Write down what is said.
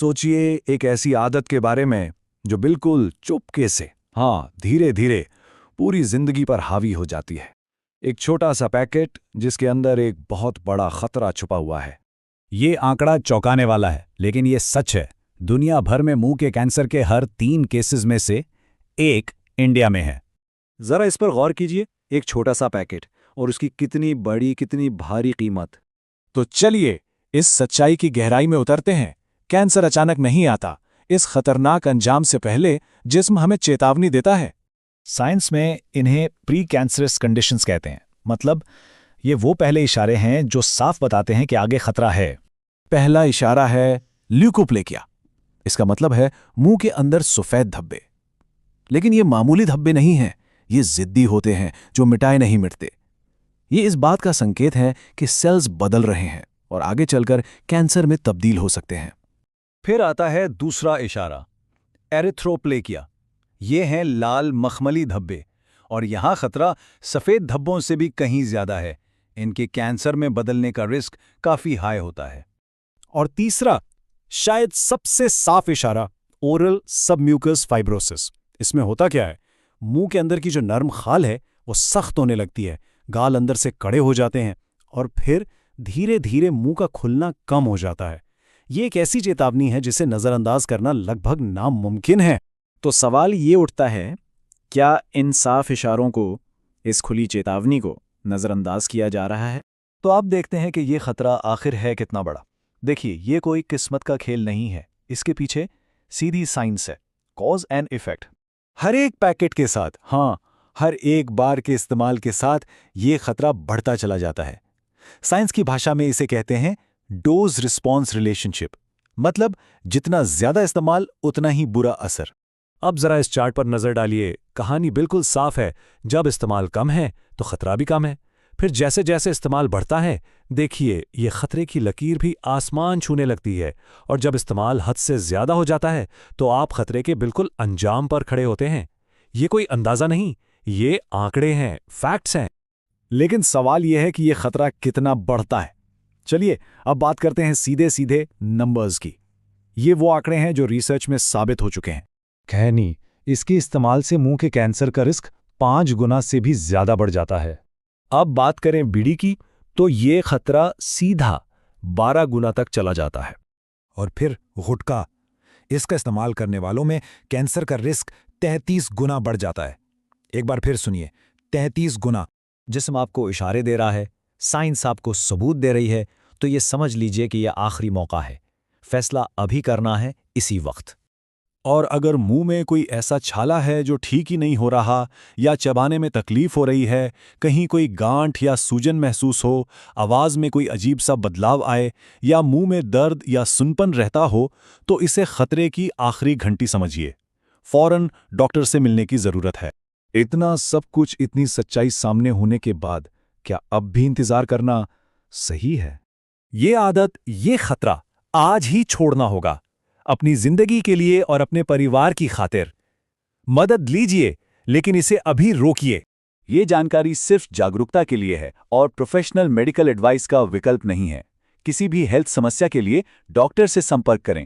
सोचिए एक ऐसी आदत के बारे में जो बिल्कुल चुपके से, हाँ धीरे धीरे पूरी जिंदगी पर हावी हो जाती है। एक छोटा सा पैकेट जिसके अंदर एक बहुत बड़ा खतरा छुपा हुआ है। ये आंकड़ा चौंकाने वाला है, लेकिन ये सच है। दुनिया भर में मुंह के कैंसर के हर 3 केसेस में से एक इंडिया में है। जरा इस पर गौर कीजिए, एक छोटा सा पैकेट और उसकी कितनी बड़ी, कितनी भारी कीमत। तो चलिए इस सच्चाई की गहराई में उतरते हैं। कैंसर अचानक नहीं आता। इस खतरनाक अंजाम से पहले जिस्म हमें चेतावनी देता है। साइंस में इन्हें प्री कैंसरस कंडीशंस कहते हैं। मतलब ये वो पहले इशारे हैं जो साफ बताते हैं कि आगे खतरा है। पहला इशारा है ल्यूकोप्लेकिया। इसका मतलब है मुंह के अंदर सफेद धब्बे। लेकिन ये मामूली धब्बे नहीं हैं, ये जिद्दी होते हैं जो मिटाए नहीं मिटते। ये इस बात का संकेत है कि सेल्स बदल रहे हैं और आगे चलकर कैंसर में तब्दील हो सकते हैं। फिर आता है दूसरा इशारा, एरिथ्रोप्लेकिया। ये हैं लाल मखमली धब्बे, और यहां खतरा सफेद धब्बों से भी कहीं ज्यादा है। इनके कैंसर में बदलने का रिस्क काफी हाई होता है। और तीसरा, शायद सबसे साफ इशारा, ओरल सबम्यूकस फाइब्रोसिस। इसमें होता क्या है, मुंह के अंदर की जो नर्म खाल है वो सख्त होने लगती है, गाल अंदर से कड़े हो जाते हैं और फिर धीरे धीरे मुंह का खुलना कम हो जाता है। ये एक ऐसी चेतावनी है जिसे नजरअंदाज करना लगभग नामुमकिन है। तो सवाल ये उठता है, क्या इन साफ इशारों को, इस खुली चेतावनी को नजरअंदाज किया जा रहा है? तो आप देखते हैं कि ये खतरा आखिर है कितना बड़ा। देखिए, ये कोई किस्मत का खेल नहीं है, इसके पीछे सीधी साइंस है, कॉज एंड इफेक्ट। हर एक पैकेट के साथ, हाँ हर एक बार के इस्तेमाल के साथ ये खतरा बढ़ता चला जाता है। साइंस की भाषा में इसे कहते हैं डोज रिस्पॉन्स रिलेशनशिप। मतलब जितना ज्यादा इस्तेमाल उतना ही बुरा असर। अब जरा इस चार्ट पर नजर डालिए, कहानी बिल्कुल साफ है। जब इस्तेमाल कम है तो खतरा भी कम है। फिर जैसे जैसे इस्तेमाल बढ़ता है, देखिए ये खतरे की लकीर भी आसमान छूने लगती है। और जब इस्तेमाल हद से ज्यादा हो जाता है तो आप खतरे के बिल्कुल अंजाम पर खड़े होते हैं। ये कोई अंदाजा नहीं, ये आंकड़े हैं, फैक्ट्स हैं। लेकिन सवाल यह है कि यह खतरा कितना बढ़ता है। चलिए अब बात करते हैं सीधे सीधे नंबर्स की। ये वो आंकड़े हैं जो रिसर्च में साबित हो चुके हैं। खैनी, इसके इस्तेमाल से मुंह के कैंसर का रिस्क 5 गुना से भी ज्यादा बढ़ जाता है। अब बात करें बीड़ी की, तो ये खतरा सीधा 12 गुना तक चला जाता है। और फिर गुटखा, इसका इस्तेमाल करने वालों में कैंसर का रिस्क 33 गुना बढ़ जाता है। एक बार फिर सुनिए, 33 गुना। जिस्म आपको इशारे दे रहा है, साइंस आपको सबूत दे रही है, तो ये समझ लीजिए कि यह आखिरी मौका है। फैसला अभी करना है, इसी वक्त। और अगर मुंह में कोई ऐसा छाला है जो ठीक ही नहीं हो रहा, या चबाने में तकलीफ हो रही है, कहीं कोई गांठ या सूजन महसूस हो, आवाज में कोई अजीब सा बदलाव आए, या मुंह में दर्द या सुनपन रहता हो, तो इसे खतरे की आखिरी घंटी समझिए। फौरन डॉक्टर से मिलने की जरूरत है। इतना सब कुछ, इतनी सच्चाई सामने होने के बाद क्या अब भी इंतजार करना सही है? ये आदत, ये खतरा आज ही छोड़ना होगा, अपनी जिंदगी के लिए और अपने परिवार की खातिर। मदद लीजिए, लेकिन इसे अभी रोकिए। ये जानकारी सिर्फ जागरूकता के लिए है और प्रोफेशनल मेडिकल एडवाइस का विकल्प नहीं है। किसी भी हेल्थ समस्या के लिए डॉक्टर से संपर्क करें।